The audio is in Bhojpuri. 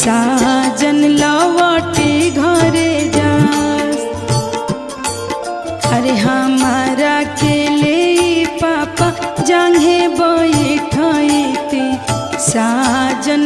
साजन लौटे घरे जास। अरे हमारा के ले पापा जांघे बैठते साजन